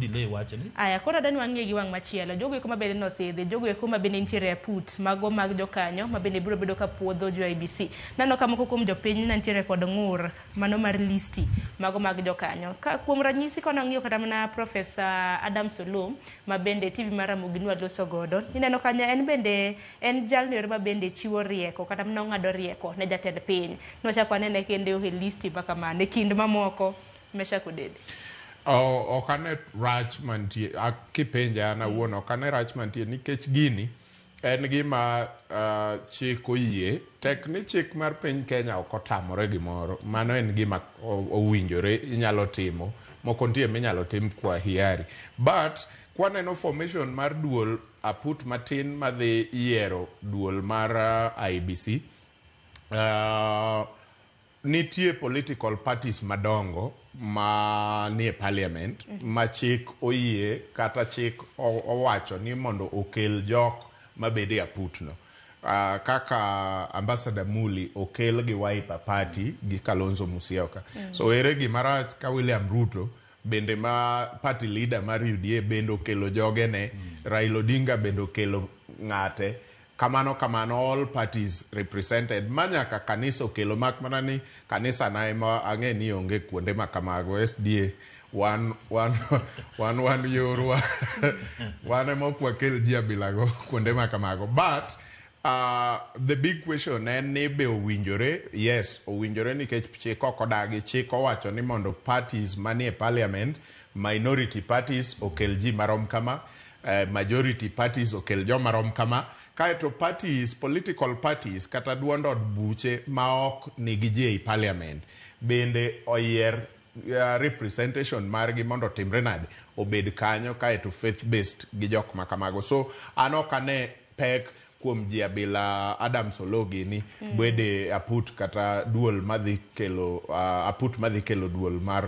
delay wachni. Aya koro dani wang'e gi wang' machielo. Jogo eko mabende nosidhi, jogo eko mabende nitiere put mago mag jokanyo mabende biro bedo ka puodho jo IBC. Nano ka moko kuom jopiny nitiere kod ng'ur mano mar listi mago mag jokanyo. Ka kuom ranyisi kono ng'iyo kata mana Profesa Adam Solum mabende TV mar Ramogi loso godo. Ineno kanya en bende en jalno yor mabende chiwo rieko kata mana ng'ado rieko ne jatend piny. Nochako anene kende o listi baka mane kind mamoko Mesha Kudede. Okane rach mantie kipenja ana wuon okane rach mantie nikech gini en gima chik oyie tek ni chik mar piny Kenya ok otamore gimoro mano en gima owinjore inyalo timo moko nitie minyalo tim kwa hiari but kwaneno formation mar duol aput matin madhi yiero duol mar IBC nitie political parties madongo ma nie parliament ma chik oyie kata chik owacho ni mondo okel jok mabede aputno kaka Ambassador Muli okel gi Wiper Party gi Kalonzo Musyoka so ere gimarach ka William Ruto bende ma party leader mar UDA bende okelo jogene Raila Odinga bende okelo ng'ate kamano all parties represented manyaka kanisa okelo mak mana ni kanisa na ema ang'e ni onge kuonde makamago SDA one yorwa one ema kwakel ji abilago kuonde makamago but the big question en ni be owinjore yes owinjore nikech chik ok odagi chik owacho ni mondo parties manie parliament minority parties okel ji marom kama majority parties okel jo marom kama kaeto parties political parties kata duond od buche maok nigi ji ei parliament bende oyier representation margi mondo timre nade obed kanyo kaeto faith based gi jok makamago so anokane pek kuom ji abila Adam Sologi ni bwede aput kata duol madhi kelo aput madhi kelo duol mar